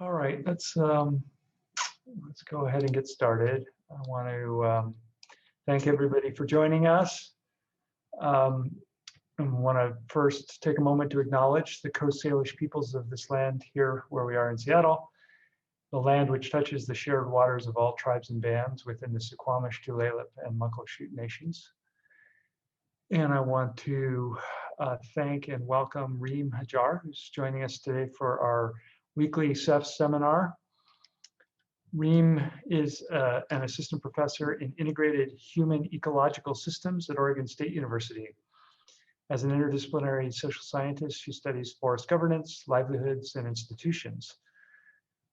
All right, let's go ahead and get started. I want to thank everybody for joining us. I want to first take a moment to acknowledge the Coast Salish peoples of this land here where we are in Seattle, the land which touches the shared waters of all tribes and bands within the Suquamish, Tulalip, and Muckleshoot nations. And I want to thank and welcome Reem Hajjar, who's joining us today for our weekly CEF seminar. Reem is an assistant professor in integrated human ecological systems at Oregon State University. As an interdisciplinary social scientist, she studies forest governance, livelihoods, and institutions.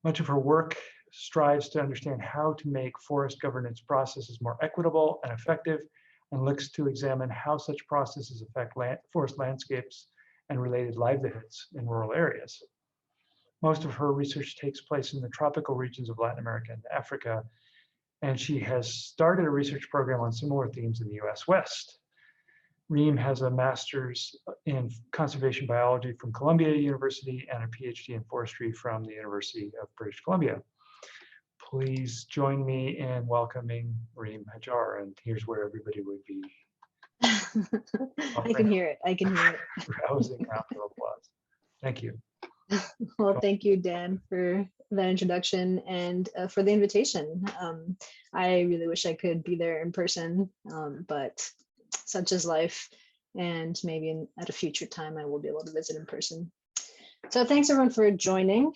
Much of her work strives to understand how to make forest governance processes more equitable and effective, and looks to examine how such processes affect forest landscapes and related livelihoods in rural areas. Most of her research takes place in the tropical regions of Latin America and Africa, and she has started a research program on similar themes in the US West. Reem has a master's in conservation biology from Columbia University and a PhD in forestry from the University of British Columbia. Please join me in welcoming Reem Hajjar, and here's where everybody would be. I can hear it. I can hear it. Rousing round of applause. Thank you. Well, thank you, Dan, for that introduction and for the invitation. I really wish I could be there in person, but such is life. And maybe at a future time, I will be able to visit in person. So thanks everyone for joining.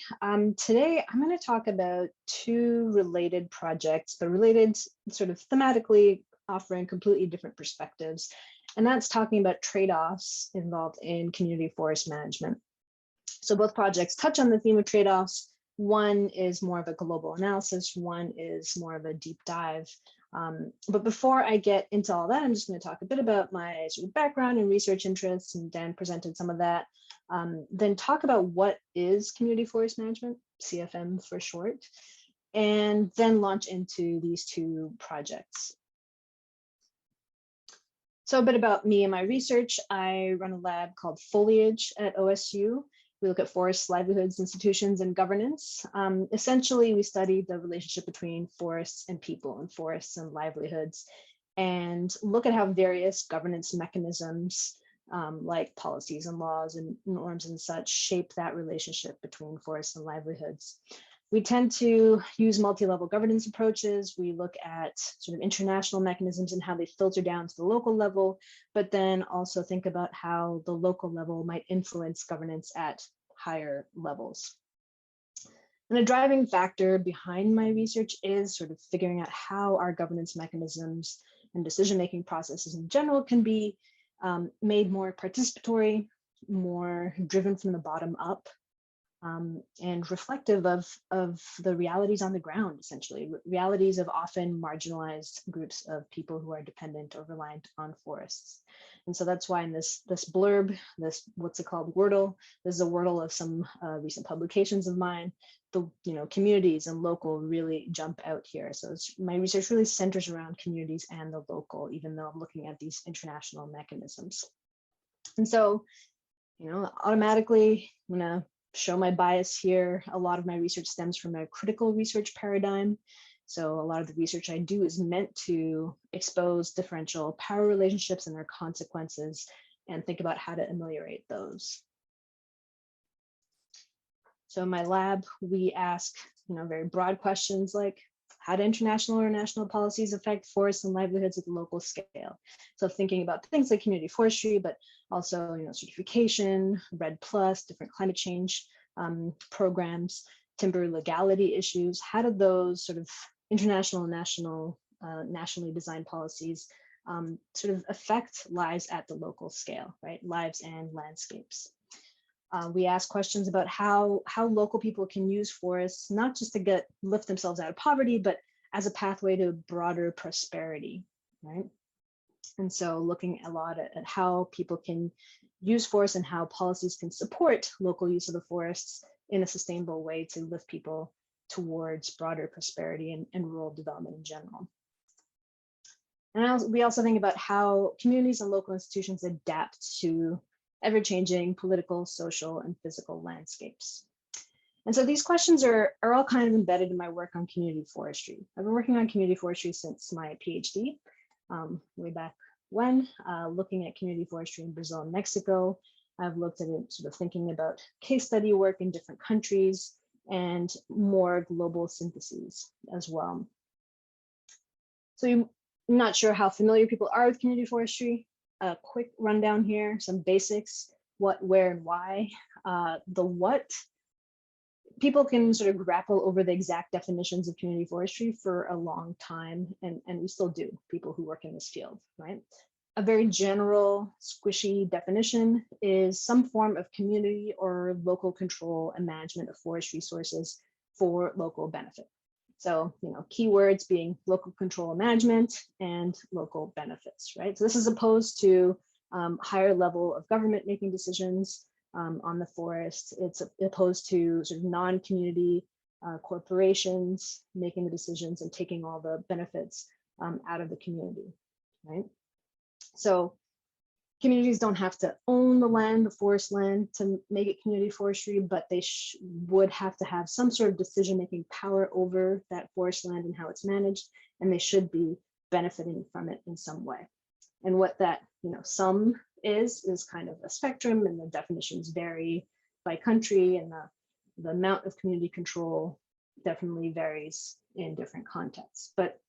Today, I'm going to talk about two related projects, but related sort of thematically, offering completely different perspectives. And that's talking about trade-offs involved in community forest management. So both projects touch on the theme of trade-offs. One is more of a global analysis, one is more of a deep dive. But before I get into all that, I'm just going to talk a bit about my sort of background and research interests, and Dan presented some of that. Then talk about what is community forest management, CFM for short, and then launch into these two projects. So a bit about me and my research. I run a lab called Foliage at OSU. We look at forests, livelihoods, institutions, and governance. Essentially, we study the relationship between forests and people, and forests and livelihoods, and look at how various governance mechanisms like policies and laws and norms and such shape that relationship between forests and livelihoods. We tend to use multi-level governance approaches. We look at sort of international mechanisms and how they filter down to the local level, but then also think about how the local level might influence governance at higher levels. And a driving factor behind my research is sort of figuring out how our governance mechanisms and decision-making processes in general can be made more participatory, more driven from the bottom up, and reflective of the realities on the ground, essentially, realities of often marginalized groups of people who are dependent or reliant on forests. And so that's why in this blurb, this, what's it called, Wordle, this is a Wordle of some recent publications of mine, the communities and local really jump out here. So my research really centers around communities and the local, even though I'm looking at these international mechanisms. And so, automatically, I'm gonna show my bias here. A lot of my research stems from a critical research paradigm. So a lot of the research I do is meant to expose differential power relationships and their consequences and think about how to ameliorate those. So in my lab, we ask very broad questions like, how do international or national policies affect forests and livelihoods at the local scale? So thinking about things like community forestry, but also certification, REDD+, different climate change programs, timber legality issues. How do those sort of international and nationally designed policies sort of affect lives at the local scale, right? Lives and landscapes. We ask questions about how local people can use forests, not just to lift themselves out of poverty, but as a pathway to broader prosperity, right? And so looking a lot at how people can use forests and how policies can support local use of the forests in a sustainable way to lift people towards broader prosperity and rural development in general. And we also think about how communities and local institutions adapt to ever-changing political, social, and physical landscapes. And so these questions are all kind of embedded in my work on community forestry. I've been working on community forestry since my PhD, way back when, looking at community forestry in Brazil and Mexico. I've looked at it sort of thinking about case study work in different countries and more global syntheses as well. So I'm not sure how familiar people are with community forestry. A quick rundown here, some basics, what, where, and why. The what, people can sort of grapple over the exact definitions of community forestry for a long time, and we still do, people who work in this field, right? A very general, squishy definition is some form of community or local control and management of forest resources for local benefit. So, keywords being local control and management and local benefits, right? So this is opposed to higher level of government making decisions on the forest. It's opposed to sort of non-community corporations making the decisions and taking all the benefits out of the community, right? So communities don't have to own the land, the forest land, to make it community forestry, but they would have to have some sort of decision-making power over that forest land and how it's managed, and they should be benefiting from it in some way. And what that, some is kind of a spectrum, and the definitions vary by country, and the amount of community control definitely varies in different contexts. But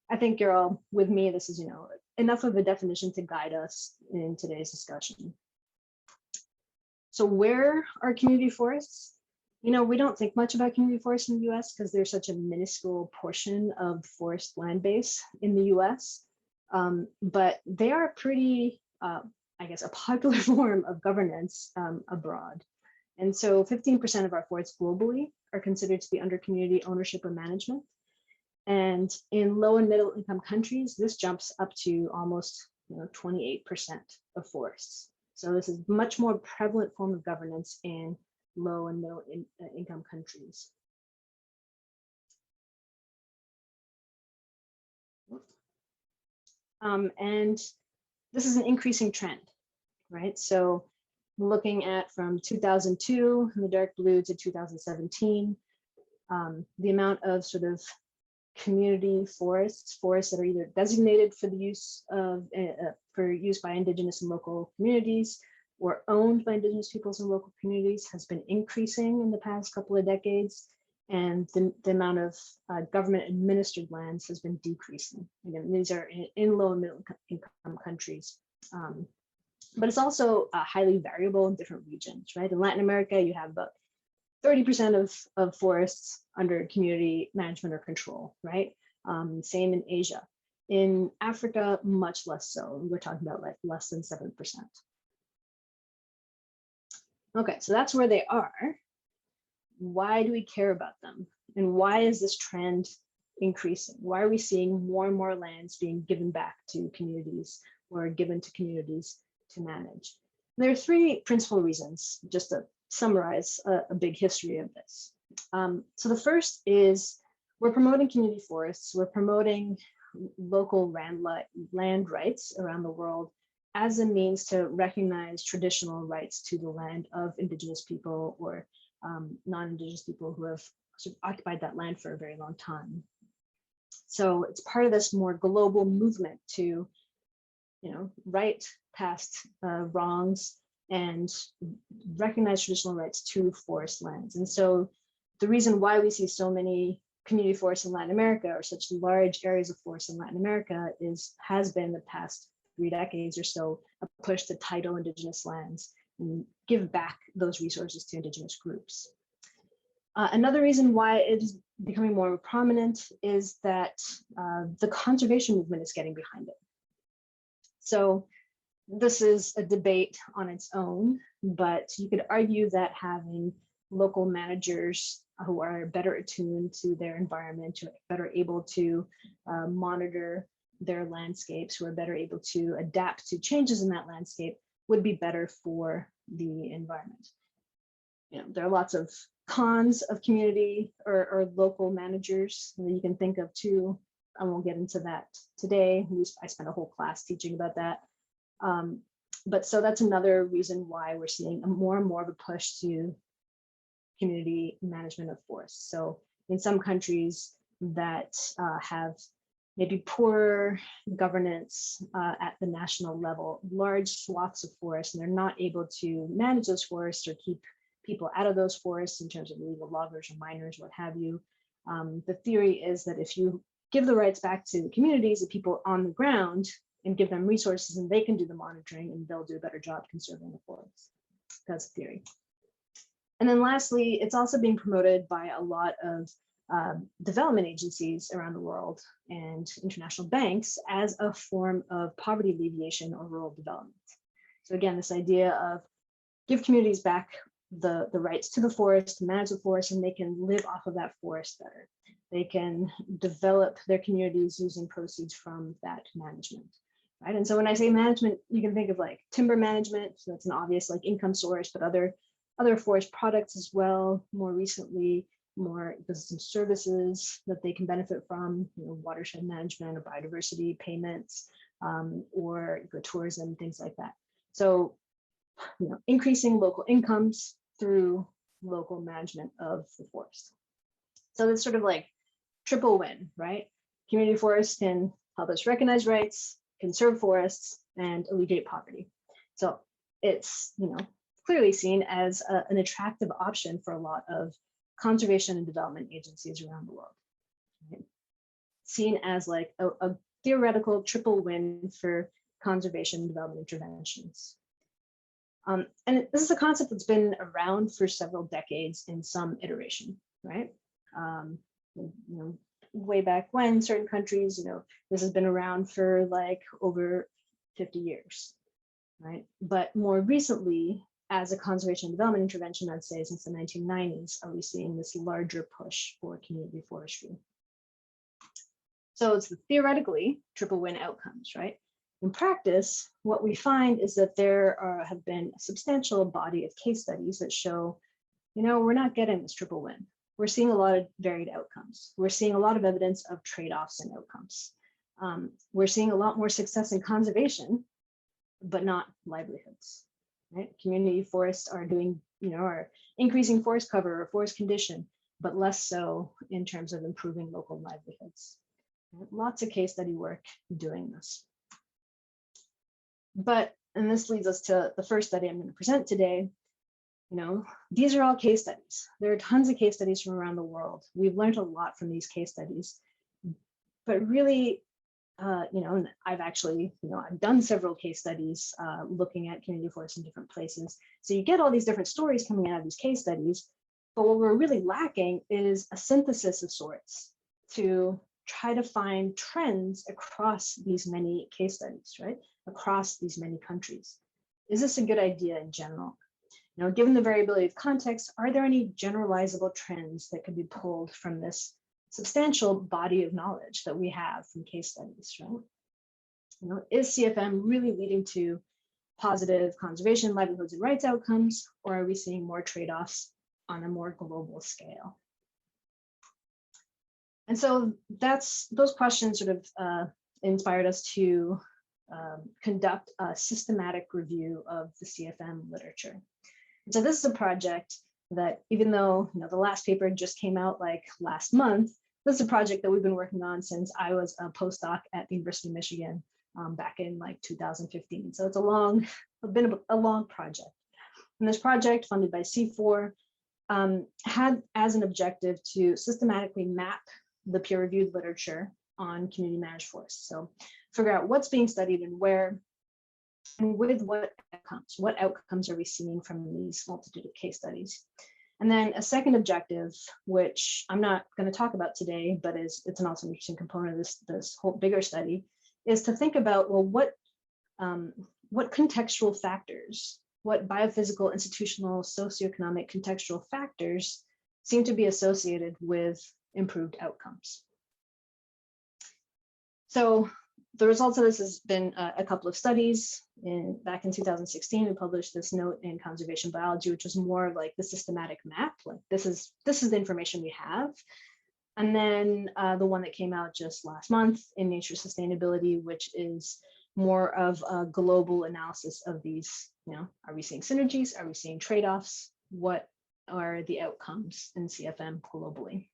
I think you're all with me. This is, enough of a definition to guide us in today's discussion. So where are community forests? We don't think much about community forests in the US because they're such a minuscule portion of the forest land base in the US. But they are pretty, I guess, a popular form of governance abroad. And so 15% of our forests globally are considered to be under community ownership or management. And in low and middle income countries, this jumps up to almost 28% of forests. So this is much more prevalent form of governance in low and middle income countries. And this is an increasing trend, right? So looking at from 2002 in the dark blue to 2017, the amount of sort of community forests that are either designated for the use of for use by Indigenous and local communities or owned by Indigenous peoples and local communities has been increasing in the past couple of decades, and the amount of government administered lands has been decreasing. Again, these are in low and middle income countries, but it's also highly variable in different regions, right? In Latin America, you have about 30% of forests under community management or control, right? Same in Asia. In Africa, much less so. We're talking about like less than 7%. Okay, so that's where they are. Why do we care about them? And why is this trend increasing? Why are we seeing more and more lands being given back to communities or given to communities to manage? There are three principal reasons, just to summarize a big history of this. So the first is we're promoting community forests. We're promoting local land rights around the world as a means to recognize traditional rights to the land of Indigenous people or non-Indigenous people who have sort of occupied that land for a very long time. So it's part of this more global movement to, right past wrongs and recognize traditional rights to forest lands. And so the reason why we see so many community forests in Latin America or such large areas of forest in Latin America has been the past 3 decades or so a push to title Indigenous lands and give back those resources to Indigenous groups. Another reason why it is becoming more prominent is that the conservation movement is getting behind it. So this is a debate on its own, but you could argue that having local managers who are better attuned to their environment, who are better able to monitor their landscapes, who are better able to adapt to changes in that landscape would be better for the environment. There are lots of cons of community or local managers that you can think of too. I won't get into that today. I spent a whole class teaching about that. But so that's another reason why we're seeing more and more of a push to community management of forests. So in some countries that have maybe poor governance at the national level, large swaths of forest, and they're not able to manage those forests or keep people out of those forests in terms of illegal loggers or miners, what have you. The theory is that if you give the rights back to the communities, the people on the ground, and give them resources, and they can do the monitoring, and they'll do a better job conserving the forests. That's the theory. And then lastly, it's also being promoted by a lot of development agencies around the world and international banks as a form of poverty alleviation or rural development. So again, this idea of give communities back the rights to the forest, to manage the forest, and they can live off of that forest better. They can develop their communities using proceeds from that management. Right? And so when I say management, you can think of like timber management, so that's an obvious like income source, but other forest products as well. More recently, more business and services that they can benefit from, watershed management or biodiversity payments, or ecotourism, things like that. So, increasing local incomes through local management of the forest. So it's sort of like triple win, right? Community forests can help us recognize rights, conserve forests, and alleviate poverty. So it's clearly seen as an attractive option for a lot of conservation and development agencies around the world. Right? Seen as like a theoretical triple win for conservation and development interventions. And this is a concept that's been around for several decades in some iteration, right? Way back when, certain countries, this has been around for like over 50 years, right? But more recently, as a conservation and development intervention, I'd say since the 1990s, are we seeing this larger push for community forestry? So it's the theoretically triple win outcomes, right? In practice, what we find is that there have been a substantial body of case studies that show, we're not getting this triple win. We're seeing a lot of varied outcomes. We're seeing a lot of evidence of trade-offs in outcomes. We're seeing a lot more success in conservation, but not livelihoods. Right? Community forests are doing, are increasing forest cover or forest condition, but less so in terms of improving local livelihoods. Right? Lots of case study work doing this. And this leads us to the first study I'm going to present today. These are all case studies. There are tons of case studies from around the world. We've learned a lot from these case studies, but really, and I've actually, I've done several case studies looking at community forests in different places. So you get all these different stories coming out of these case studies, but what we're really lacking is a synthesis of sorts to try to find trends across these many case studies, right? Across these many countries. Is this a good idea in general? Given the variability of context, are there any generalizable trends that could be pulled from this substantial body of knowledge that we have from case studies, right? Is CFM really leading to positive conservation, livelihoods, and rights outcomes, or are we seeing more trade-offs on a more global scale? And so those questions sort of inspired us to conduct a systematic review of the CFM literature. And so this is a project that, even though the last paper just came out like last month, this is a project that we've been working on since I was a postdoc at the University of Michigan back in like 2015. So it's been a long project. And this project, funded by C4, had as an objective to systematically map the peer-reviewed literature on community managed forests. So figure out what's being studied and where, and with what outcomes. What outcomes are we seeing from these multitude of case studies? And then a second objective, which I'm not going to talk about today, but it's an also interesting component of this whole bigger study, is to think about, well, what contextual factors, what biophysical, institutional, socioeconomic contextual factors seem to be associated with improved outcomes. So the results of this has been a couple of studies. Back in 2016, we published this note in Conservation Biology, which was more like the systematic map. Like this is the information we have. And then the one that came out just last month in Nature Sustainability, which is more of a global analysis of these. Are we seeing synergies? Are we seeing trade-offs? What are the outcomes in CFM globally.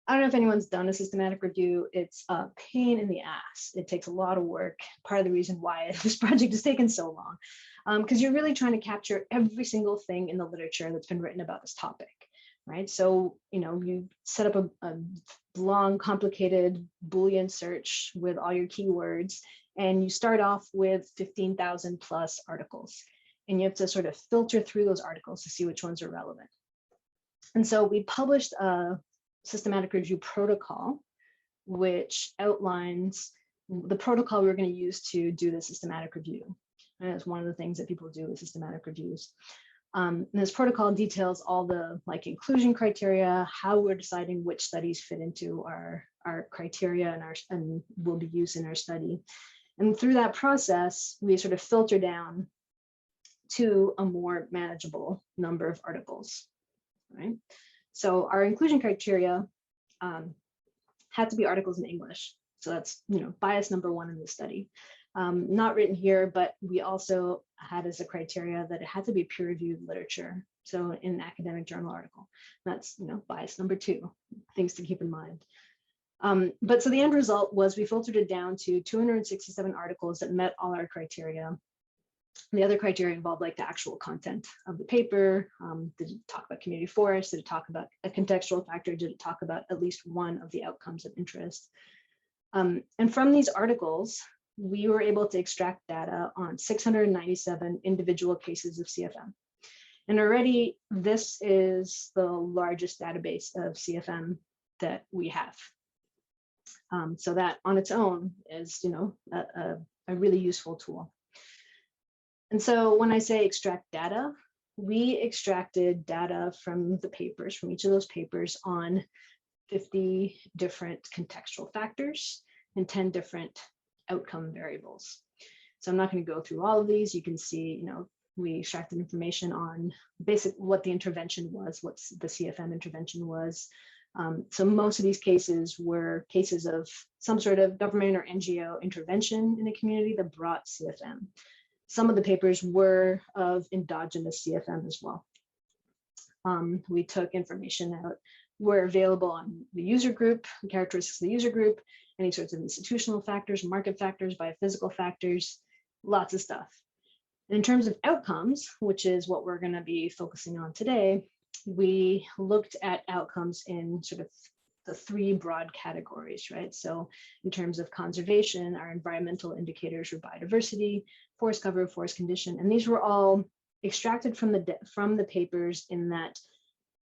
I don't know if anyone's done a systematic review. It's a pain in the ass. It takes a lot of work. Part of the reason why this project has taken so long, because you're really trying to capture every single thing in the literature that's been written about this topic, right? So, you set up a long, complicated Boolean search with all your keywords, and you start off with 15,000 plus articles, and you have to sort of filter through those articles to see which ones are relevant. And so we published a systematic review protocol, which outlines the protocol we're going to use to do the systematic review. And it's one of the things that people do with systematic reviews. And this protocol details all the inclusion criteria, how we're deciding which studies fit into our criteria and will be used in our study. And through that process, we sort of filter down to a more manageable number of articles, right? So our inclusion criteria had to be articles in English. So that's, bias number one in the study. Not written here, but we also had as a criteria that it had to be peer-reviewed literature. So in an academic journal article, that's, bias number two, things to keep in mind. But so the end result was we filtered it down to 267 articles that met all our criteria. The other criteria involved the actual content of the paper. Did it talk about community forests? Did it talk about a contextual factor? Did it talk about at least one of the outcomes of interest? And from these articles, we were able to extract data on 697 individual cases of CFM. And already this is the largest database of CFM that we have. So that on its own is, a really useful tool. And so when I say extract data, we extracted data from the papers, from each of those papers on 50 different contextual factors and 10 different outcome variables. So I'm not going to go through all of these. You can see, we extracted information on what the intervention was, what the CFM intervention was. So most of these cases were cases of some sort of government or NGO intervention in a community that brought CFM. Some of the papers were of endogenous CFM as well. We took information that were available on the user group, the characteristics of the user group, any sorts of institutional factors, market factors, biophysical factors, lots of stuff. In terms of outcomes, which is what we're going to be focusing on today, we looked at outcomes in sort of the three broad categories, right? So in terms of conservation, our environmental indicators were biodiversity, forest cover, forest condition, and these were all extracted from the papers in that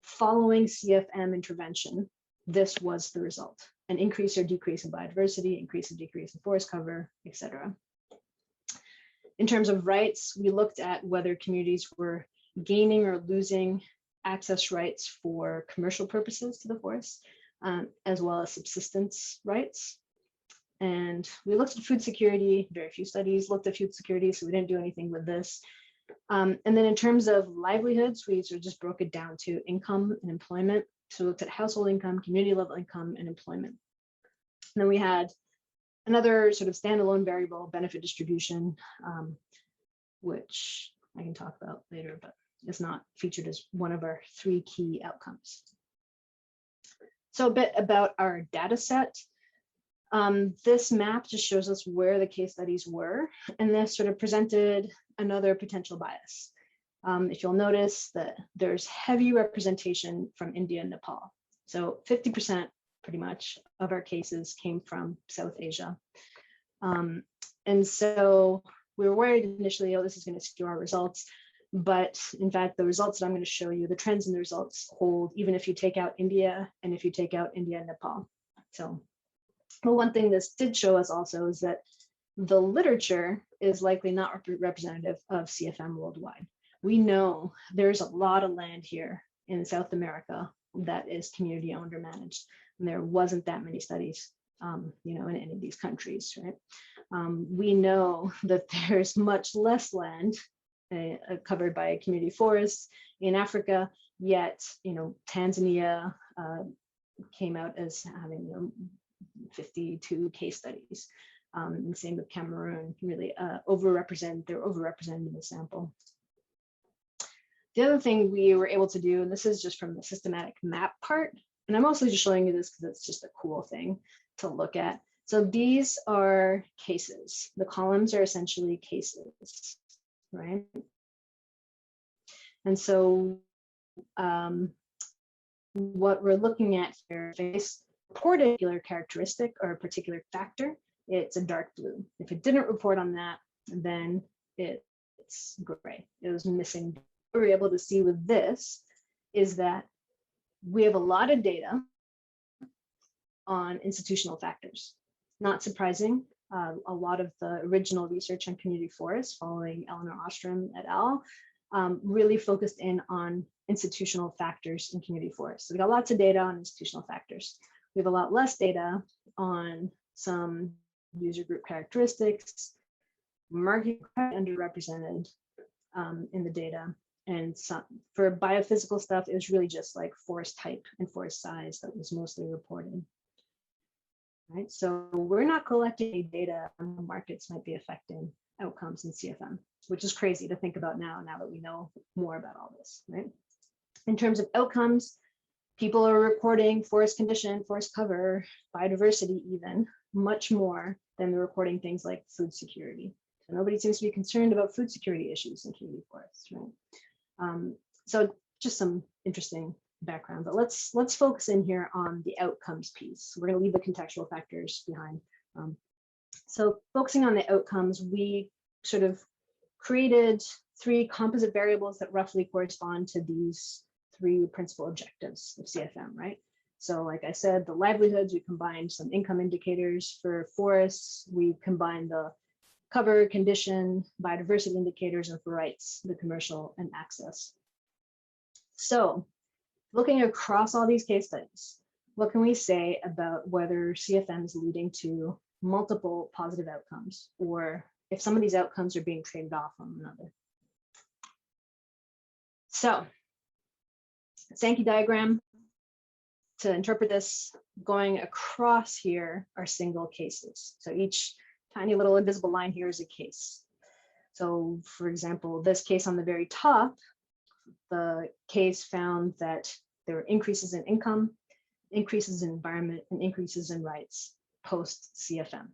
following CFM intervention, this was the result: an increase or decrease in biodiversity, increase or decrease in forest cover, etc. In terms of rights, we looked at whether communities were gaining or losing access rights for commercial purposes to the forest, as well as subsistence rights. And we looked at food security. Very few studies looked at food security, so we didn't do anything with this. And then in terms of livelihoods, we sort of just broke it down to income and employment. So we looked at household income, community level income, and employment. And then we had another sort of standalone variable, benefit distribution, which I can talk about later, but is not featured as one of our three key outcomes. So a bit about our data set. This map just shows us where the case studies were, and this sort of presented another potential bias. If you'll notice that there's heavy representation from India and Nepal. So 50% pretty much of our cases came from South Asia. And so we were worried initially, oh, this is going to skew our results. But in fact, the results that I'm going to show you, the trends in the results hold even if you take out India and if you take out India and Nepal. So, well, one thing this did show us also is that the literature is likely not representative of CFM worldwide. We know there's a lot of land here in South America that is community owned or managed, and there wasn't that many studies, in any of these countries, right? We know that there's much less land covered by community forests in Africa, yet, Tanzania came out as having 52 case studies. And same with Cameroon, really they're overrepresented in the sample. The other thing we were able to do, and this is just from the systematic map part, and I'm mostly just showing you this because it's just a cool thing to look at. So these are cases. The columns are essentially cases, right? And so what we're looking at here is a particular characteristic or a particular factor. It's a dark blue. If it didn't report on that, then it's gray. It was missing. What we're able to see with this is that we have a lot of data on institutional factors. Not surprising, a lot of the original research on community forests following Eleanor Ostrom et al. Really focused in on institutional factors in community forests. So we got lots of data on institutional factors. We have a lot less data on some user group characteristics, market underrepresented in the data. And some, for biophysical stuff, it was really just like forest type and forest size that was mostly reported. Right, so we're not collecting any data on how markets might be affecting outcomes in CFM, which is crazy to think about now that we know more about all this, right? In terms of outcomes, people are reporting forest condition, forest cover, biodiversity even, much more than they're reporting things like food security. So nobody seems to be concerned about food security issues in community forests, right? So just some interesting background, but let's focus in here on the outcomes piece. We're going to leave the contextual factors behind. So focusing on the outcomes, we sort of created 3 composite variables that roughly correspond to these 3 principal objectives of CFM, right? So like I said, the livelihoods, we combined some income indicators for forests, we combined the cover, condition, biodiversity indicators, and for rights, the commercial and access. So looking across all these case studies, what can we say about whether CFM is leading to multiple positive outcomes, or if some of these outcomes are being traded off on another? So, Sankey diagram, to interpret this, going across here are single cases. So each tiny little invisible line here is a case. So for example, this case on the very top, the case found that there were increases in income, increases in environment, and increases in rights post CFM.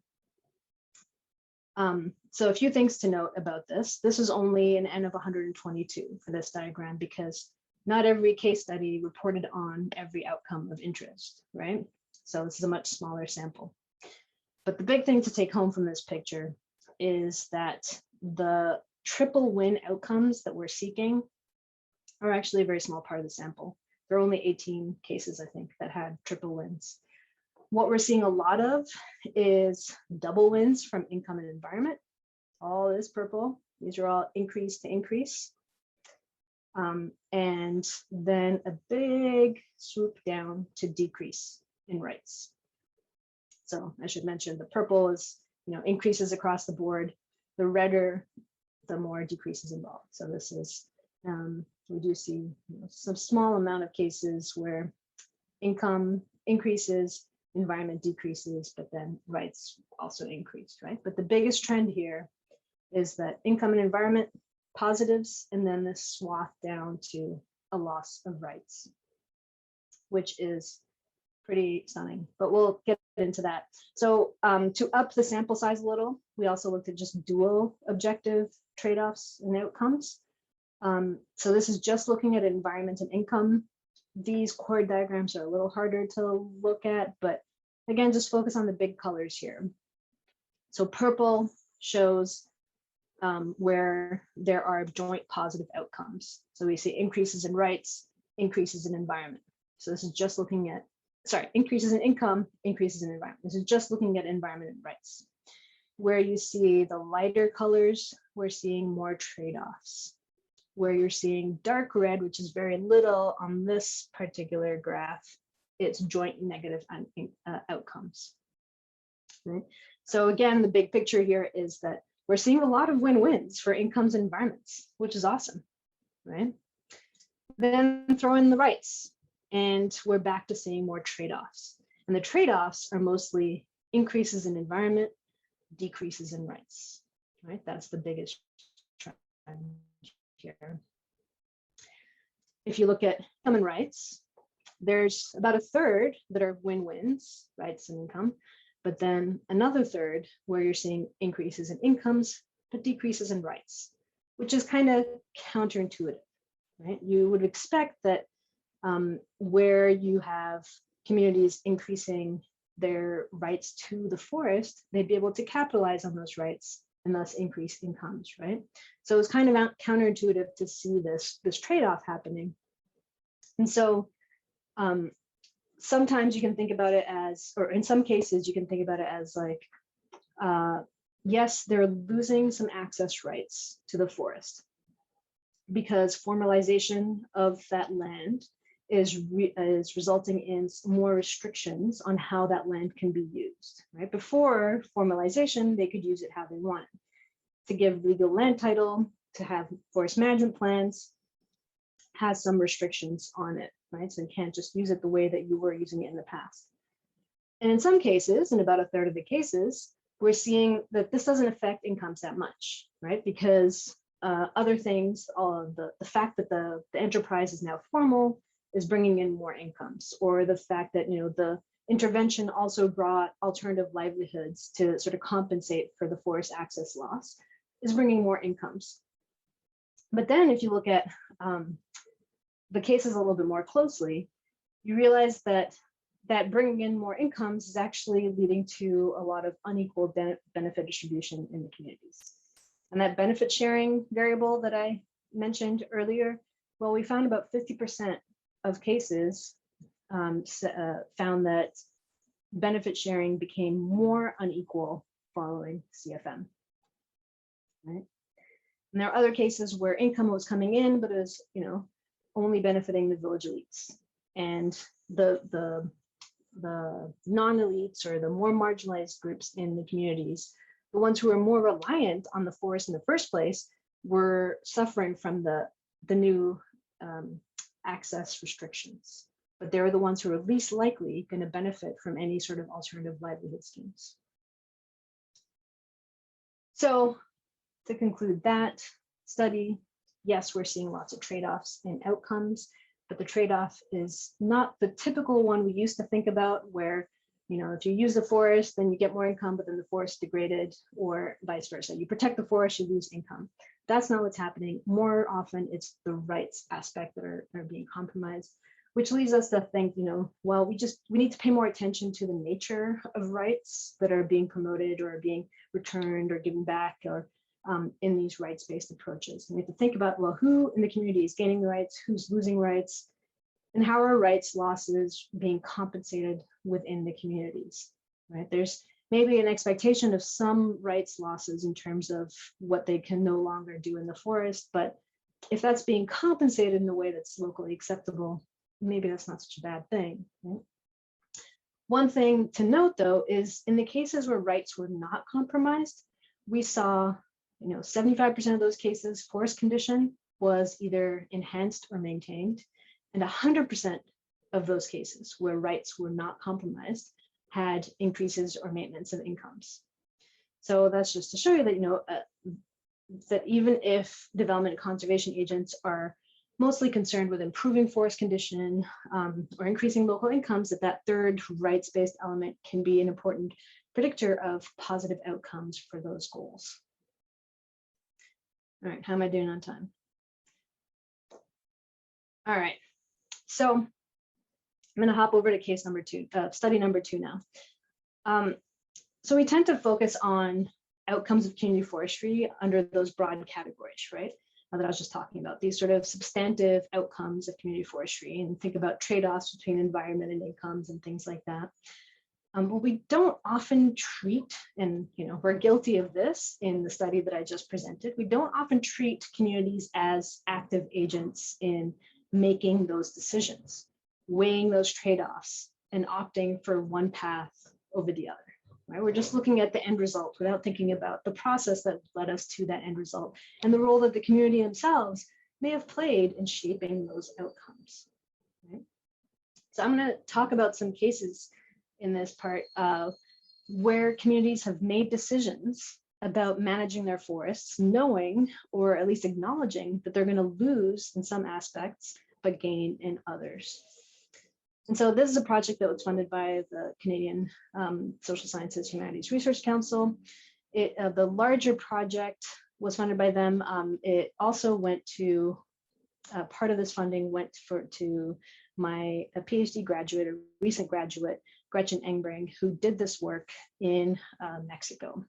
So a few things to note about this. This is only an N of 122 for this diagram because not every case study reported on every outcome of interest, right? So this is a much smaller sample. But the big thing to take home from this picture is that the triple win outcomes that we're seeking are actually a very small part of the sample. There are only 18 cases, I think, that had triple wins. What we're seeing a lot of is double wins from income and environment. All is purple. These are all increase to increase. And then a big swoop down to decrease in rights. So I should mention the purple is, increases across the board. The redder, the more decreases involved. So this is, we do see some small amount of cases where income increases, environment decreases, but then rights also increased, right? But the biggest trend here is that income and environment positives, and then this swath down to a loss of rights, which is pretty stunning, but we'll get into that. So to up the sample size a little, we also looked at just dual objective trade-offs and outcomes. So this is just looking at environment and income. These chord diagrams are a little harder to look at, but again, just focus on the big colors here. So purple shows where there are joint positive outcomes. So we see increases in rights, increases in environment. So this is just looking at, increases in income, increases in environment. This is just looking at environment and rights. Where you see the lighter colors, we're seeing more trade-offs. Where you're seeing dark red, which is very little on this particular graph, it's joint negative outcomes. Right? So again, the big picture here is that we're seeing a lot of win-wins for incomes and environments, which is awesome, right? Then throw in the rights, and we're back to seeing more trade-offs. And the trade-offs are mostly increases in environment, decreases in rights, right? That's the biggest trend here. if you look at human rights, there's about a third that are win-wins, rights and income, but then another third where you're seeing increases in incomes, but decreases in rights, which is kind of counterintuitive, right? You would expect that where you have communities increasing their rights to the forest, they'd be able to capitalize on those rights and thus increase incomes, right? So it's kind of counterintuitive to see this trade-off happening. And so sometimes you can think about it as, or in some cases you can think about it as like, yes, they're losing some access rights to the forest because formalization of that land is resulting in more restrictions on how that land can be used, right? Before formalization, they could use it how they wanted, to give legal land title, to have forest management plans, has some restrictions on it, right? So you can't just use it the way that you were using it in the past. And in some cases, in about a third of the cases, we're seeing that this doesn't affect incomes that much, right? Because other things, the fact that the enterprise is now formal is bringing in more incomes, or the fact that, you know, the intervention also brought alternative livelihoods to sort of compensate for the forest access loss is bringing more incomes. But then if you look at the cases a little bit more closely, you realize that bringing in more incomes is actually leading to a lot of unequal benefit distribution in the communities. And that benefit sharing variable that I mentioned earlier, well, we found about 50% of cases found that benefit sharing became more unequal following CFM, right? And there are other cases where income was coming in, but it was, you know, only benefiting the village elites, and the non-elites or the more marginalized groups in the communities, the ones who are more reliant on the forest in the first place, were suffering from the new access restrictions. But they were the ones who are least likely going to benefit from any sort of alternative livelihood schemes. So to conclude that study, yes, we're seeing lots of trade-offs in outcomes, but the trade-off is not the typical one we used to think about, where, you know, if you use the forest, then you get more income, but then the forest degraded, or vice versa. You protect the forest, you lose income. That's not what's happening. More often, it's the rights aspect that are being compromised, which leads us to think, you know, well, we need to pay more attention to the nature of rights that are being promoted or being returned or given back, or in these rights-based approaches. And we have to think about, well, who in the community is gaining the rights, who's losing rights, and how are rights losses being compensated within the communities, right? There's maybe an expectation of some rights losses in terms of what they can no longer do in the forest, but if that's being compensated in a way that's locally acceptable, maybe that's not such a bad thing, right? One thing to note, though, is in the cases where rights were not compromised, we saw, you know, 75% of those cases, forest condition was either enhanced or maintained, and 100% of those cases where rights were not compromised had increases or maintenance of incomes. So that's just to show you that, you know, that even if development and conservation agents are mostly concerned with improving forest condition or increasing local incomes, that third rights-based element can be an important predictor of positive outcomes for those goals. All right, how am I doing on time? All right, so I'm going to hop over to case number 2, study number 2 now. So we tend to focus on outcomes of community forestry under those broad categories, right? That I was just talking about, these sort of substantive outcomes of community forestry, and think about trade-offs between environment and incomes and things like that. But we don't often treat, and you know, we're guilty of this in the study that I just presented, we don't often treat communities as active agents in making those decisions, weighing those trade-offs, and opting for one path over the other. Right? We're just looking at the end result without thinking about the process that led us to that end result and the role that the community themselves may have played in shaping those outcomes. Right? So I'm going to talk about some cases in this part where communities have made decisions about managing their forests, knowing or at least acknowledging that they're going to lose in some aspects but gain in others. And so this is a project that was funded by the Canadian Social Sciences Humanities Research Council. The larger project was funded by them. It also went to, part of this funding went to my PhD graduate, a recent graduate, Gretchen Engbring, who did this work in Mexico.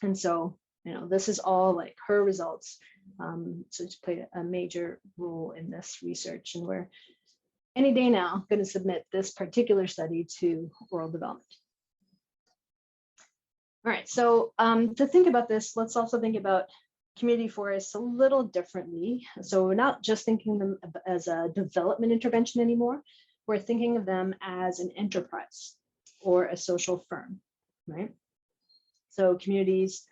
And so, this is all like her results. So it's played a major role in this research, and we're any day now going to submit this particular study to World Development. All right, so to think about this, let's also think about community forests a little differently. So we're not just thinking of them as a development intervention anymore. We're thinking of them as an enterprise or a social firm, right? So communities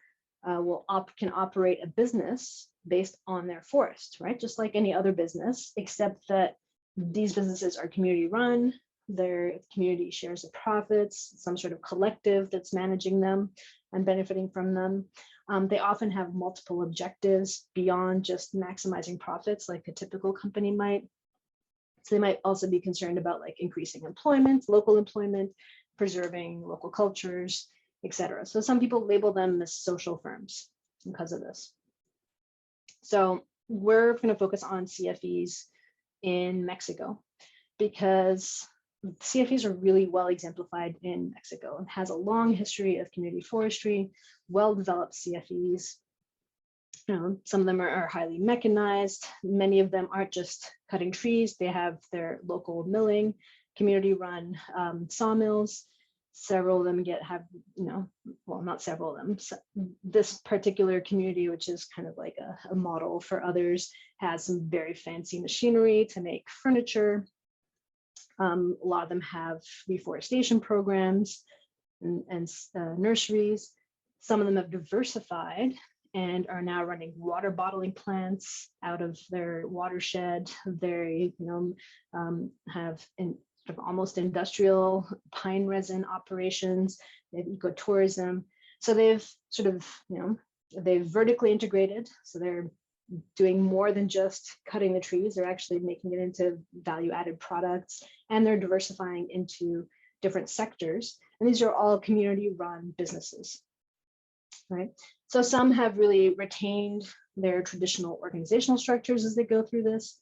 can operate a business based on their forest, right? Just like any other business, except that these businesses are community run, their community shares the profits, some sort of collective that's managing them and benefiting from them. They often have multiple objectives beyond just maximizing profits like a typical company might. So they might also be concerned about like increasing employment, local employment, preserving local cultures, etc. So some people label them as social firms because of this. So we're going to focus on CFEs in Mexico because CFEs are really well exemplified in Mexico and has a long history of community forestry, well-developed CFEs. Some of them are highly mechanized. Many of them aren't just cutting trees. They have their local milling, community-run sawmills. Several of them well, not several of them. So this particular community, which is kind of like a model for others, has some very fancy machinery to make furniture. A lot of them have reforestation programs and nurseries. Some of them have diversified and are now running water bottling plants out of their watershed. They have sort of almost industrial pine resin operations. They have ecotourism. So they've sort of, they've vertically integrated. So they're doing more than just cutting the trees. They're actually making it into value-added products, and they're diversifying into different sectors. And these are all community-run businesses, right? So some have really retained their traditional organizational structures as they go through this.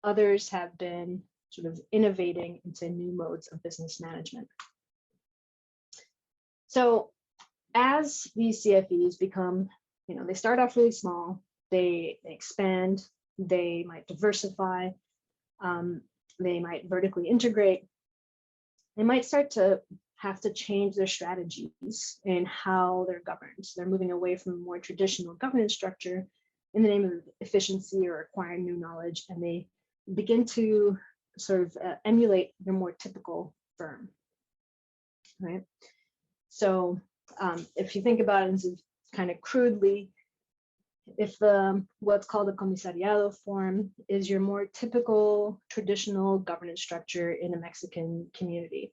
Others have been sort of innovating into new modes of business management. So as these CFEs become, they start off really small, they expand, they might diversify, they might vertically integrate, they might start to have to change their strategies in how they're governed. So they're moving away from a more traditional governance structure in the name of efficiency or acquiring new knowledge, and they begin to sort of emulate their more typical firm, right? So if you think about it kind of crudely, if what's called a comisariado form is your more typical traditional governance structure in a Mexican community,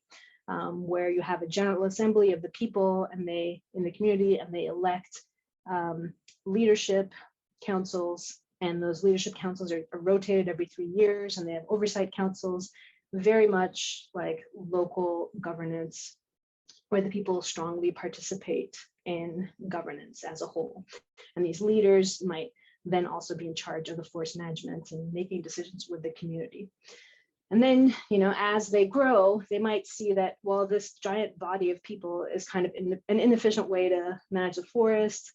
where you have a general assembly of the people and in the community, and they elect leadership councils, and those leadership councils are rotated every 3 years, and they have oversight councils, very much like local governance, where the people strongly participate in governance as a whole. And these leaders might then also be in charge of the forest management and making decisions with the community. And then, as they grow, they might see that, well, this giant body of people is kind of an inefficient way to manage the forest.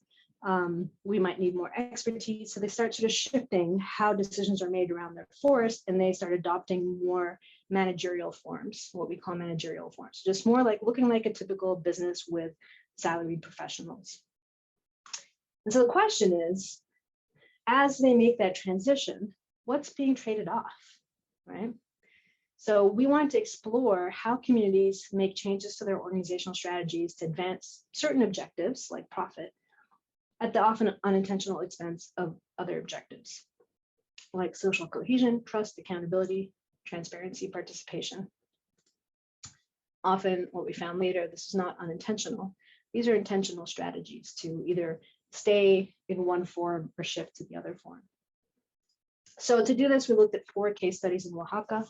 We might need more expertise. So they start sort of shifting how decisions are made around their forest, and they start adopting more managerial forms, what we call managerial forms, just more like looking like a typical business with salaried professionals. And so the question is, as they make that transition, what's being traded off, right? So we want to explore how communities make changes to their organizational strategies to advance certain objectives like profit at the often unintentional expense of other objectives like social cohesion, trust, accountability, transparency, participation. Often what we found later, this is not unintentional. These are intentional strategies to either stay in one form or shift to the other form. So to do this, we looked at 4 case studies in Oaxaca,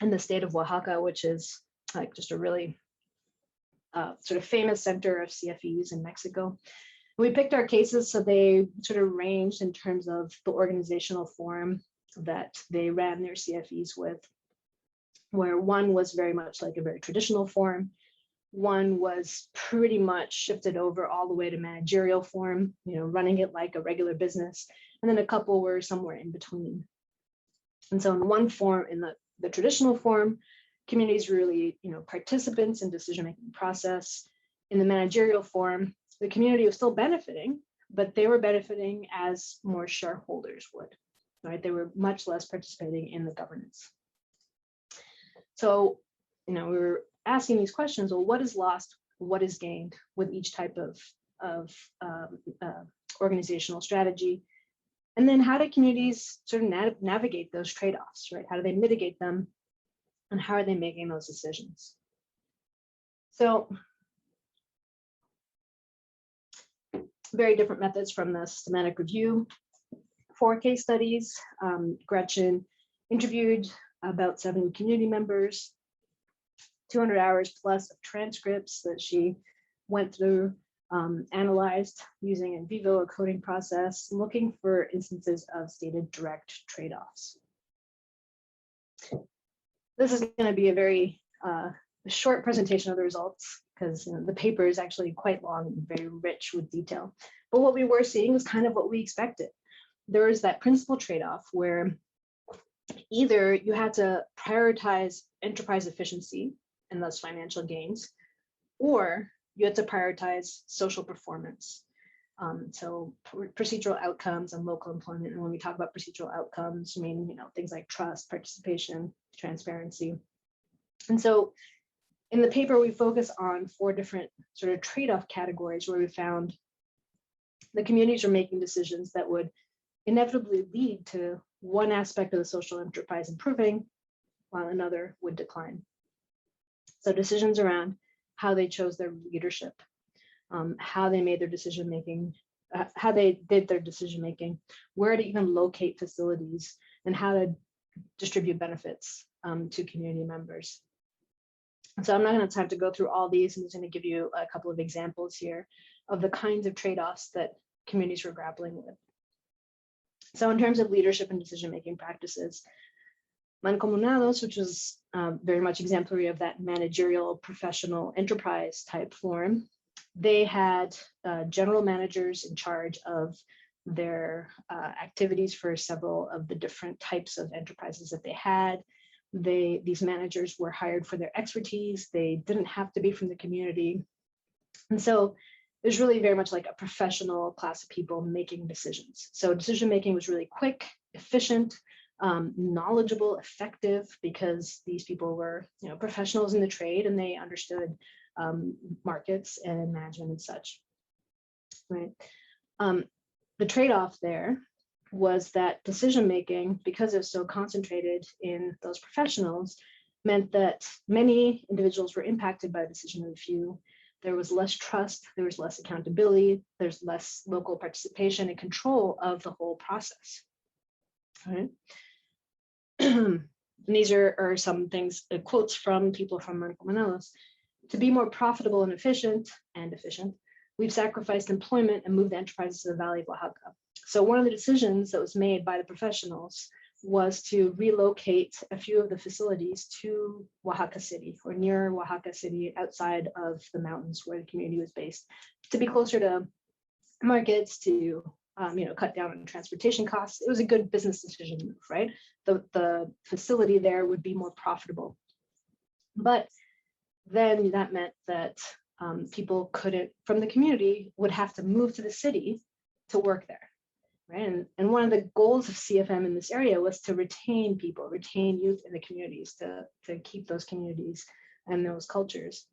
in the state of Oaxaca, which is like just a really sort of famous center of CFEs in Mexico. We picked our cases so they sort of ranged in terms of the organizational form that they ran their CFEs with, where one was very much like a very traditional form. One was pretty much shifted over all the way to managerial form, running it like a regular business. And then a couple were somewhere in between. And so in one form, in the traditional form, communities really, participants in decision-making process. In the managerial form, the community was still benefiting, but they were benefiting as more shareholders would, right? They were much less participating in the governance. So, we were asking these questions, well, what is lost, what is gained with each type of organizational strategy? And then how do communities sort of navigate those trade-offs, right? How do they mitigate them? And how are they making those decisions? So very different methods from the systematic review. 4 case studies. Gretchen interviewed about 70 community members, 200 hours plus of transcripts that she went through, analyzed using in vivo a coding process, looking for instances of stated direct trade-offs. This is going to be a very short presentation of the results because the paper is actually quite long and very rich with detail. But what we were seeing was kind of what we expected. There was that principal trade-off where either you had to prioritize enterprise efficiency and thus financial gains, or you had to prioritize social performance. So procedural outcomes and local employment. And when we talk about procedural outcomes, I mean, things like trust, participation, transparency. And so in the paper, we focus on 4 different sort of trade-off categories where we found the communities are making decisions that would inevitably lead to one aspect of the social enterprise improving, while another would decline. So decisions around how they chose their leadership, how they made their decision-making, how they did their decision-making, where to even locate facilities, and how to distribute benefits to community members. So I'm not going to have to go through all these. I'm just going to give you a couple of examples here of the kinds of trade-offs that communities were grappling with. So in terms of leadership and decision-making practices, Mancomunados, which was very much exemplary of that managerial, professional, enterprise type form, they had general managers in charge of their activities for several of the different types of enterprises that they had. These managers were hired for their expertise. They didn't have to be from the community. And so it was really very much like a professional class of people making decisions. So decision-making was really quick, efficient, knowledgeable, effective, because these people were, professionals in the trade and they understood markets and management and such, right? The trade-off there was that decision-making, because it was so concentrated in those professionals, meant that many individuals were impacted by the decision of a few. There was less trust, there was less accountability, there's less local participation and control of the whole process, right? And these are some things, quotes from people from Mancomunados. To be more profitable and efficient, we've sacrificed employment and moved the enterprises to the Valley of Oaxaca. So one of the decisions that was made by the professionals was to relocate a few of the facilities to Oaxaca City, or near Oaxaca City, outside of the mountains where the community was based, to be closer to markets, to cut down on transportation costs. It was a good business decision move, right? The facility there would be more profitable. But then that meant that people from the community would have to move to the city to work there, right? And one of the goals of CFM in this area was to retain people, retain youth in the communities, to keep those communities and those cultures.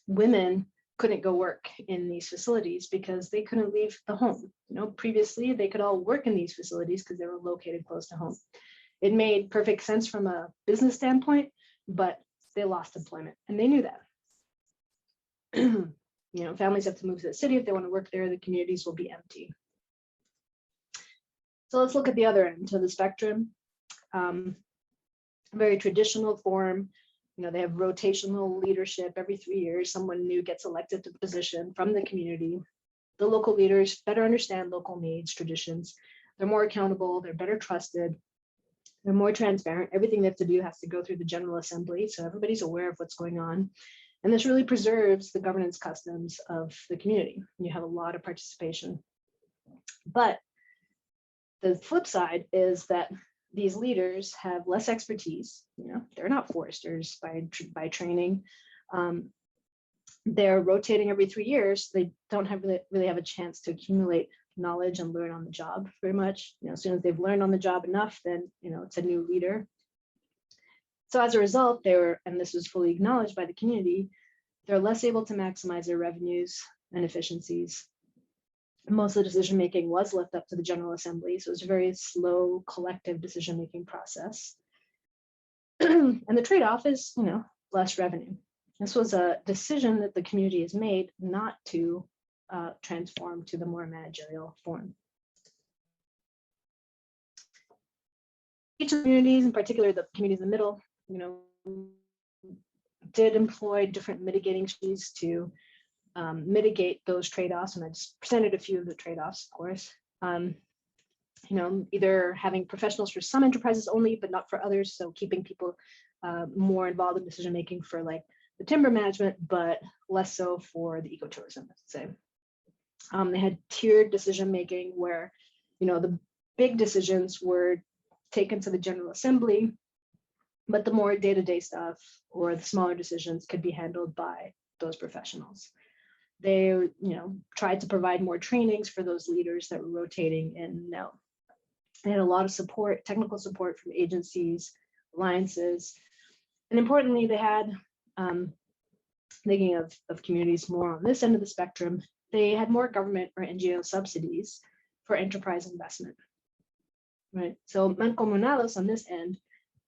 Women couldn't go work in these facilities because they couldn't leave the home. Previously they could all work in these facilities because they were located close to home. It made perfect sense from a business standpoint, but they lost employment and they knew that. Families have to move to the city if they want to work there. The communities will be empty. So let's look at the other end of the spectrum. Very traditional form. They have rotational leadership. Every 3 years, someone new gets elected to the position from the community. The local leaders better understand local needs, traditions. They're more accountable. They're better trusted. They're more transparent. Everything they have to do has to go through the General Assembly, so everybody's aware of what's going on. And this really preserves the governance customs of the community. You have a lot of participation. But the flip side is that these leaders have less expertise. They're not foresters by training. They're rotating every 3 years. They don't really have a chance to accumulate knowledge and learn on the job very much. As soon as they've learned on the job enough, then it's a new leader. So as a result, and this was fully acknowledged by the community, they're less able to maximize their revenues and efficiencies. Most of the decision making was left up to the General Assembly, so it's a very slow collective decision making process. And the trade-off is, less revenue. This was a decision that the community has made not to transform to the more managerial form. Each of the communities, in particular the communities in the middle, did employ different mitigating strategies to mitigate those trade-offs, and I just presented a few of the trade-offs, of course. Either having professionals for some enterprises only, but not for others, so keeping people more involved in decision-making for like the timber management, but less so for the ecotourism, let's say. They had tiered decision-making where, the big decisions were taken to the General Assembly, but the more day-to-day stuff or the smaller decisions could be handled by those professionals. They, tried to provide more trainings for those leaders that were rotating in. They had a lot of support, technical support from agencies, alliances, and importantly, they had, thinking of communities more on this end of the spectrum, they had more government or NGO subsidies for enterprise investment, right? So mancomunados on this end,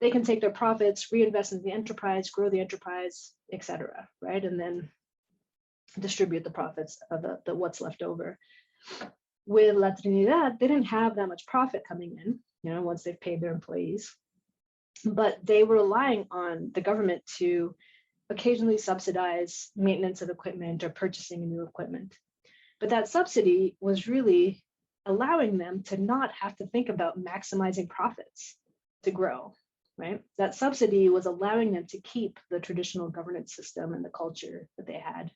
they can take their profits, reinvest in the enterprise, grow the enterprise, etc., right? And then distribute the profits of the what's left over. With La Trinidad, they didn't have that much profit coming in, once they've paid their employees, but they were relying on the government to occasionally subsidize maintenance of equipment or purchasing new equipment. But that subsidy was really allowing them to not have to think about maximizing profits to grow, right? That subsidy was allowing them to keep the traditional governance system and the culture that they had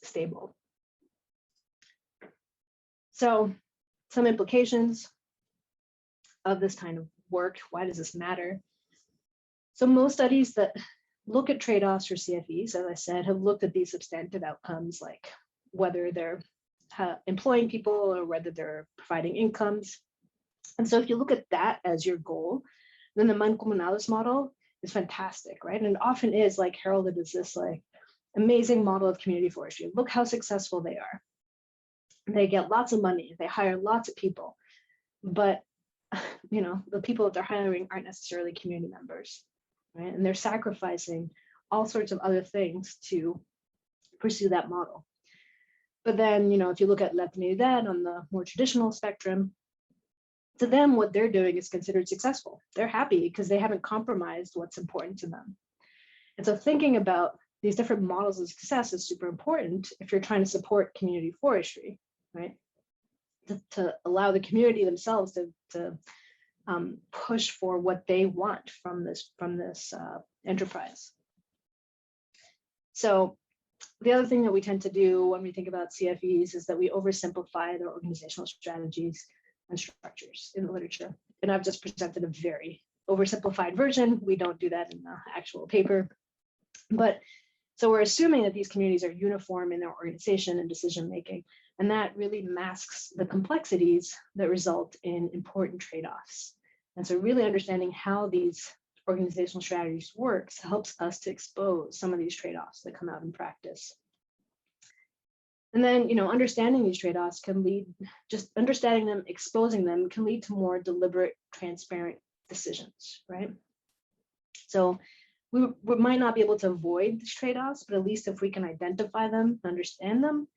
stable. So some implications of this kind of work. Why does this matter? So most studies that look at trade-offs for CFEs, as I said, have looked at these substantive outcomes, like whether they're employing people or whether they're providing incomes. And so if you look at that as your goal, then the mancomunados model is fantastic, right? And it often is like heralded as this like amazing model of community forestry. Look how successful they are. They get lots of money, they hire lots of people, but the people that they're hiring aren't necessarily community members, right? And they're sacrificing all sorts of other things to pursue that model. But then, if you look at La Trinidad on the more traditional spectrum, to them, what they're doing is considered successful. They're happy because they haven't compromised what's important to them. And so thinking about these different models of success is super important if you're trying to support community forestry, right? To allow the community themselves to push for what they want from this enterprise. So the other thing that we tend to do when we think about CFEs is that we oversimplify their organizational strategies and structures in the literature. And I've just presented a very oversimplified version. We don't do that in the actual paper. But so we're assuming that these communities are uniform in their organization and decision making. And that really masks the complexities that result in important trade-offs. And so really understanding how these organizational strategies works helps us to expose some of these trade-offs that come out in practice. And then, understanding these trade-offs can lead, just understanding them, exposing them can lead to more deliberate, transparent decisions, right? So we might not be able to avoid these trade-offs, but at least if we can identify them, understand them,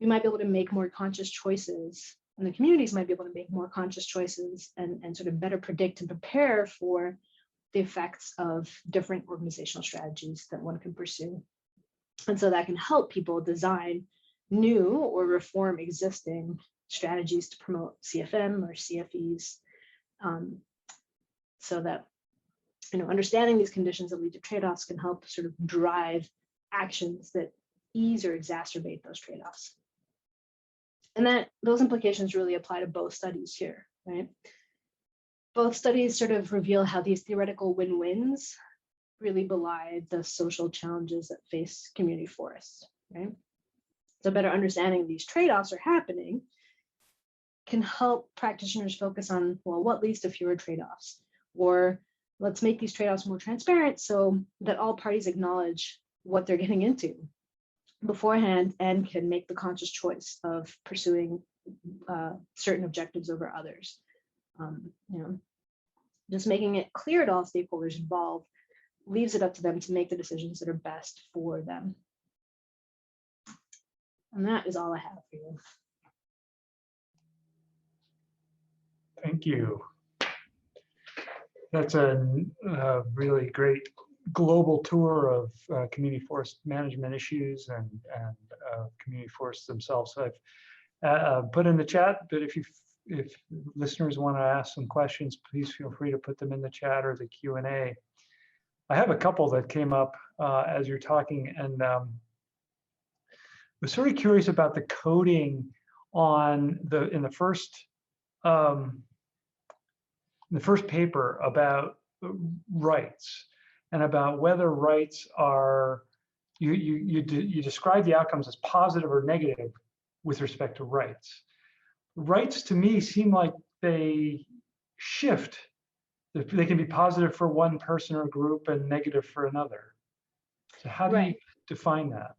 we might be able to make more conscious choices And the communities might be able to make more conscious choices and sort of better predict and prepare for the effects of different organizational strategies that one can pursue. And so that can help people design new or reform existing strategies to promote CFM or CFEs, so that understanding these conditions that lead to trade-offs can help sort of drive actions that ease or exacerbate those trade-offs. And that those implications really apply to both studies here, right? Both studies sort of reveal how these theoretical win-wins really belie the social challenges that face community forests, right? So better understanding these trade-offs are happening can help practitioners focus on, well, what leads to fewer trade-offs? Or let's make these trade-offs more transparent so that all parties acknowledge what they're getting into beforehand and can make the conscious choice of pursuing certain objectives over others. Just making it clear to all stakeholders involved leaves it up to them to make the decisions that are best for them. And that is all I have for you. Thank you. That's a really great global tour of community forest management issues and community forests themselves. So I've put in the chat, but if listeners want to ask some questions, please feel free to put them in the chat or the Q&A. I have a couple that came up as you're talking, and was sort of curious about the coding on in the first paper about rights and about whether rights are, you describe the outcomes as positive or negative with respect to rights. Rights to me seem like they shift. They can be positive for one person or group and negative for another. So how do you define that?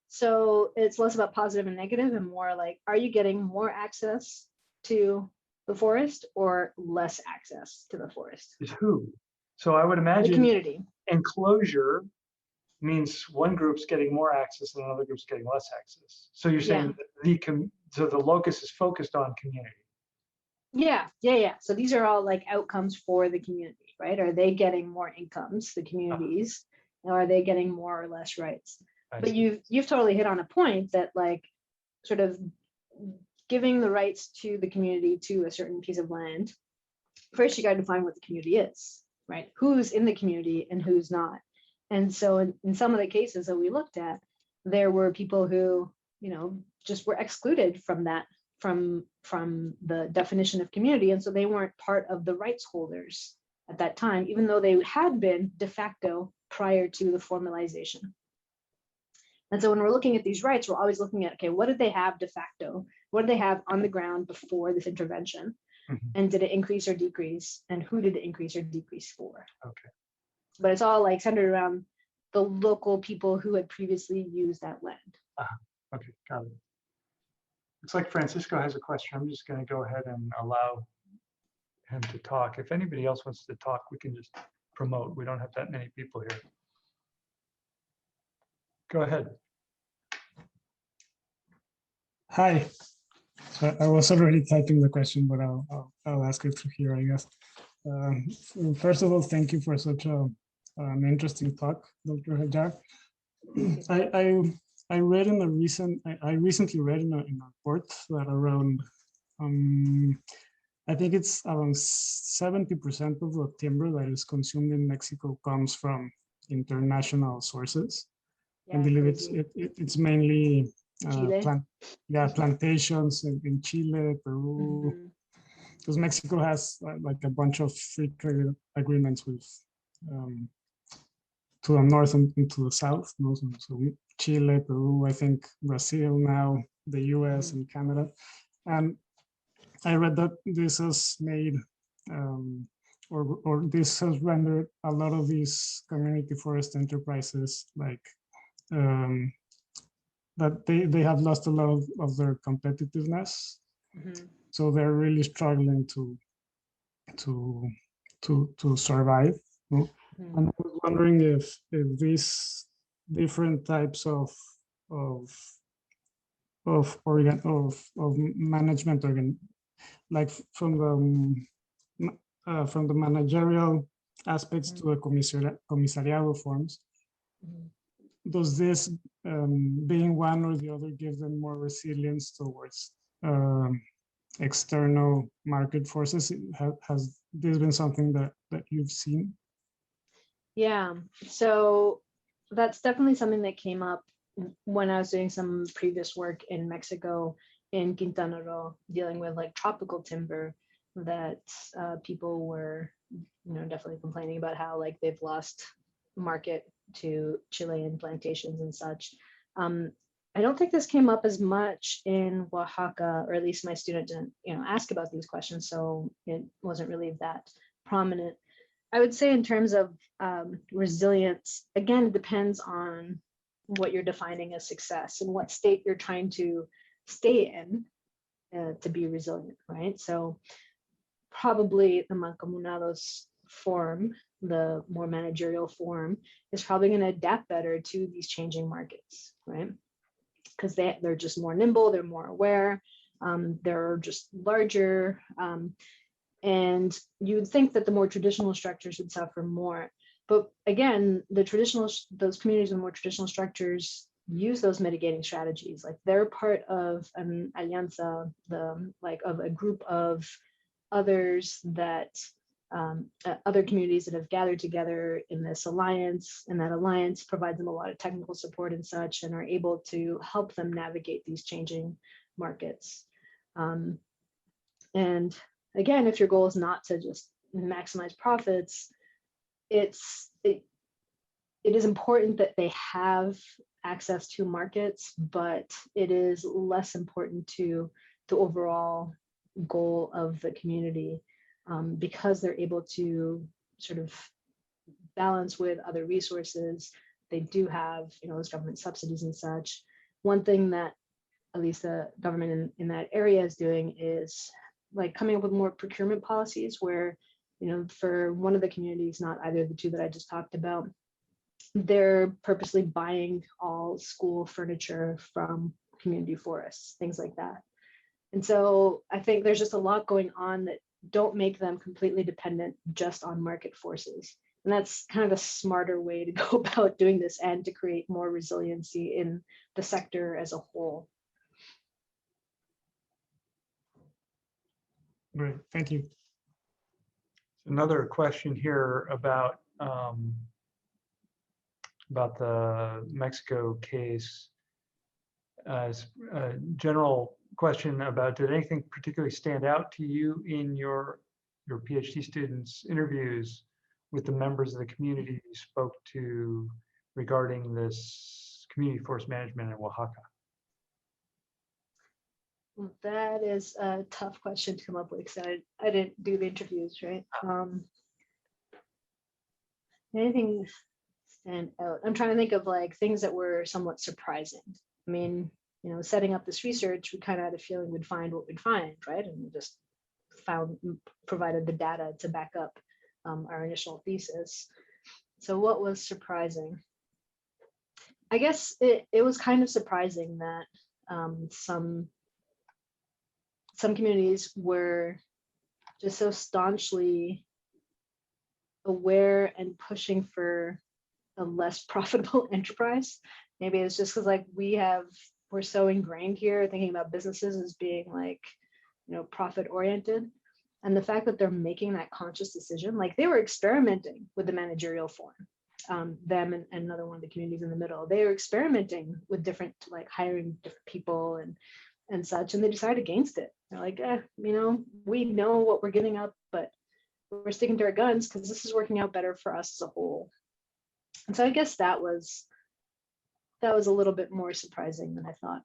So it's less about positive and negative and more like, are you getting more access to the forest or less access to the forest? Is who? So I would imagine the community. Enclosure means one group's getting more access and another group's getting less access. So you're saying so the locus is focused on community. Yeah. So these are all like outcomes for the community, right? Are they getting more incomes, the communities, or are they getting more or less rights? But you've totally hit on a point that like sort of giving the rights to the community to a certain piece of land. First, you got to define what the community is, right? Who's in the community and who's not. And so in some of the cases that we looked at, there were people who, just were excluded from that, from the definition of community. And so they weren't part of the rights holders at that time, even though they had been de facto prior to the formalization. And so when we're looking at these rights, we're always looking at, okay, what did they have de facto? What did they have on the ground before this intervention? Mm-hmm. And did it increase or decrease? And who did it increase or decrease for? Okay. But it's all like centered around the local people who had previously used that land. Okay, got it. Looks like Francisco has a question. I'm just going to go ahead and allow him to talk. If anybody else wants to talk, we can just promote. We don't have that many people here. Go ahead. Hi. So I was already typing the question, but I'll ask it through here, I guess. First of all, thank you for such an interesting talk, Dr. Hajjar. I recently read in a report that around I think it's around 70% of the timber that is consumed in Mexico comes from international sources. I believe it's mainly plantations in Chile, Peru, because Mexico has like a bunch of free trade agreements with to the north and to the south. So Chile, Peru, I think Brazil now, the US and Canada. And I read that this has made or this has rendered a lot of these community forest enterprises like that they have lost a lot of their competitiveness. Mm-hmm. So they're really struggling to survive. Mm-hmm. And I was wondering if these different types of of management like from the managerial aspects to the commissariado forms. Mhm. Does this being one or the other give them more resilience towards external market forces? Has this been something that you've seen? Yeah, so that's definitely something that came up when I was doing some previous work in Mexico, in Quintana Roo, dealing with like tropical timber, that people were, definitely complaining about how like they've lost market to Chilean plantations and such. I don't think this came up as much in Oaxaca, or at least my student didn't, ask about these questions, so it wasn't really that prominent. I would say in terms of resilience, again, it depends on what you're defining as success and what state you're trying to stay in to be resilient, right? So probably the mancomunados form, the more managerial form, is probably going to adapt better to these changing markets, right? Because they're just more nimble, they're more aware, they're just larger. And you would think that the more traditional structures would suffer more. But again, those communities with more traditional structures use those mitigating strategies. Like they're part of an alianza, of a group of others that other communities that have gathered together in this alliance, and that alliance provides them a lot of technical support and such, and are able to help them navigate these changing markets. And again, if your goal is not to just maximize profits, it is important that they have access to markets, but it is less important to the overall goal of the community, because they're able to sort of balance with other resources. They do have, those government subsidies and such. One thing that at least the government in that area is doing is like coming up with more procurement policies where, for one of the communities, not either of the two that I just talked about, they're purposely buying all school furniture from community forests, things like that. And so I think there's just a lot going on that don't make them completely dependent just on market forces. And that's kind of a smarter way to go about doing this and to create more resiliency in the sector as a whole. Great, thank you. Another question here about the Mexico case. As a general question about, did anything particularly stand out to you in your PhD students' interviews with the members of the community you spoke to regarding this community forest management in Oaxaca? Well, that is a tough question to come up with because I didn't do the interviews, right? Anything stand out? I'm trying to think of like things that were somewhat surprising. I mean, setting up this research, we kind of had a feeling we'd find what we'd find, right? And we just provided the data to back up our initial thesis. So what was surprising? I guess it was kind of surprising that some communities were just so staunchly aware and pushing for a less profitable enterprise. Maybe it's just because like we're so ingrained here thinking about businesses as being like, profit oriented. And the fact that they're making that conscious decision, like they were experimenting with the managerial form, them and another one of the communities in the middle, they were experimenting with different, like hiring different people and such, and they decided against it. They're like, we know what we're giving up, but we're sticking to our guns because this is working out better for us as a whole. And so I guess that was a little bit more surprising than I thought.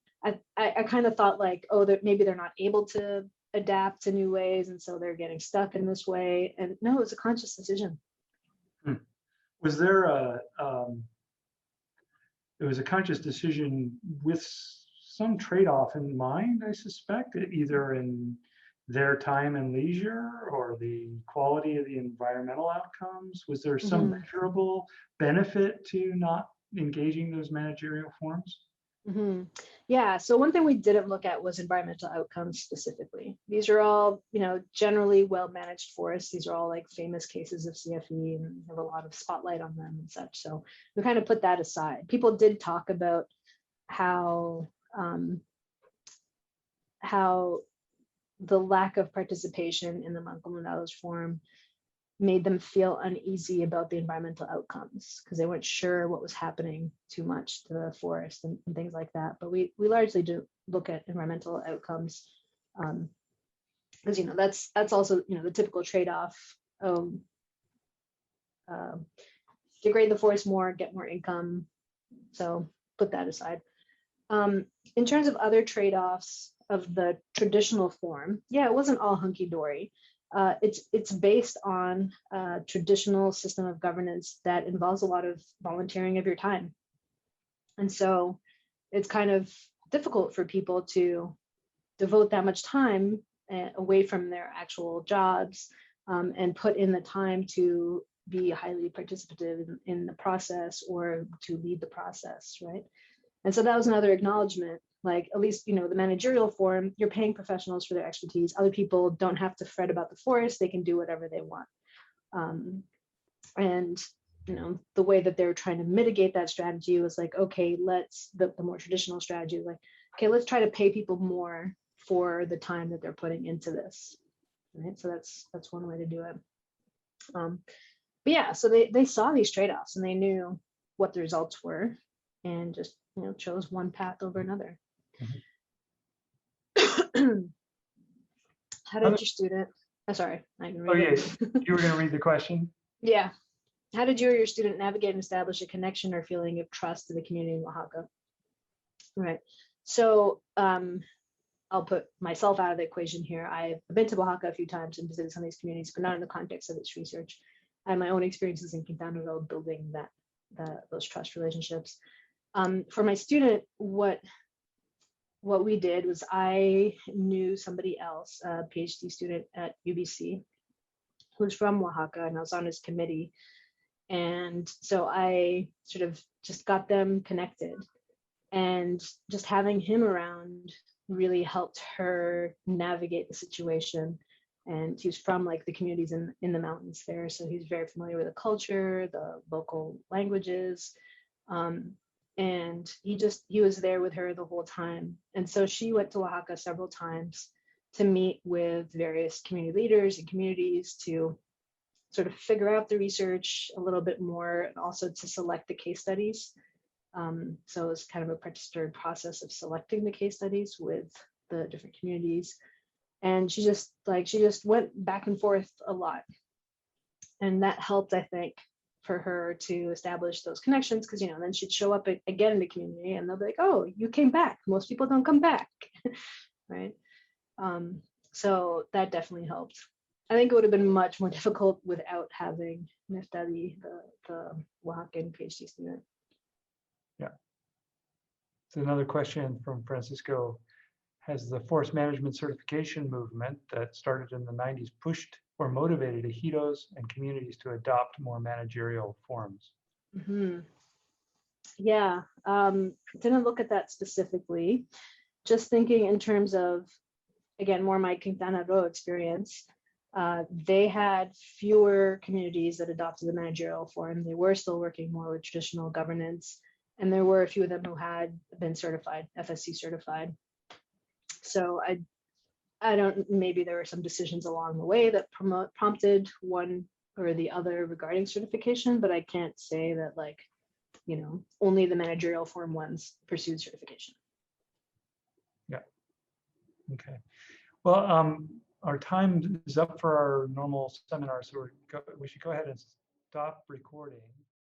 I kind of thought like, maybe they're not able to adapt to new ways, and so they're getting stuck in this way. And no, it was a conscious decision. Was there it was a conscious decision with some trade-off in mind, I suspect, either in their time and leisure or the quality of the environmental outcomes? Was there some measurable benefit to not engaging those managerial forms? Mhm. Yeah, so one thing we didn't look at was environmental outcomes specifically. These are all, generally well-managed forests. These are all like famous cases of CFE and have a lot of spotlight on them and such. So we kind of put that aside. People did talk about how how the lack of participation in the Mancomunados Forum made them feel uneasy about the environmental outcomes because they weren't sure what was happening too much to the forest and things like that. But we largely do look at environmental outcomes because that's also the typical trade-off. Degrade the forest more, get more income. So put that aside. In terms of other trade-offs of the traditional form, yeah, it wasn't all hunky-dory. It's based on a traditional system of governance that involves a lot of volunteering of your time. And so it's kind of difficult for people to devote that much time away from their actual jobs and put in the time to be highly participative in the process or to lead the process, right? And so that was another acknowledgement, like at least, the managerial form, you're paying professionals for their expertise. Other people don't have to fret about the forest. They can do whatever they want. And, the way that they were trying to mitigate that strategy was like, okay, the more traditional strategy, like, okay, let's try to pay people more for the time that they're putting into this. Right. So that's one way to do it. But yeah, so they saw these trade-offs and they knew what the results were and just, chose one path over another. How did your student, sorry, I can read it. You were going to read the question? Yeah. How did you or your student navigate and establish a connection or feeling of trust to the community in Oaxaca? Right. So I'll put myself out of the equation here. I've been to Oaxaca a few times and visited some of these communities, but not in the context of this research. I had my own experiences in Quintana Roo building those trust relationships. For my student, what we did was I knew somebody else, a PhD student at UBC, who's from Oaxaca, and I was on his committee. And so I sort of just got them connected, and just having him around really helped her navigate the situation. And he's from like the communities in the mountains there. So he's very familiar with the culture, the local languages. And he was there with her the whole time. And so she went to Oaxaca several times to meet with various community leaders and communities to sort of figure out the research a little bit more, and also to select the case studies. So it was kind of a participatory process of selecting the case studies with the different communities. And she just went back and forth a lot. And that helped, I think, for her to establish those connections, because then she'd show up again in the community and they'll be like, oh, you came back. Most people don't come back. Right. So that definitely helped. I think it would have been much more difficult without having Neftali, the Oaxacan PhD student. Yeah. So another question from Francisco. Has the forest management certification movement that started in the 90s pushed or motivated ejidos and communities to adopt more managerial forms? Mm-hmm. Yeah, didn't look at that specifically. Just thinking in terms of, again, more my Quintana Roo experience, they had fewer communities that adopted the managerial form. They were still working more with traditional governance, and there were a few of them who had been certified, FSC certified. So I don't, maybe there were some decisions along the way that prompted one or the other regarding certification, but I can't say that only the managerial form ones pursued certification. Yeah. Okay. Well, our time is up for our normal seminar, so we should go ahead and stop recording.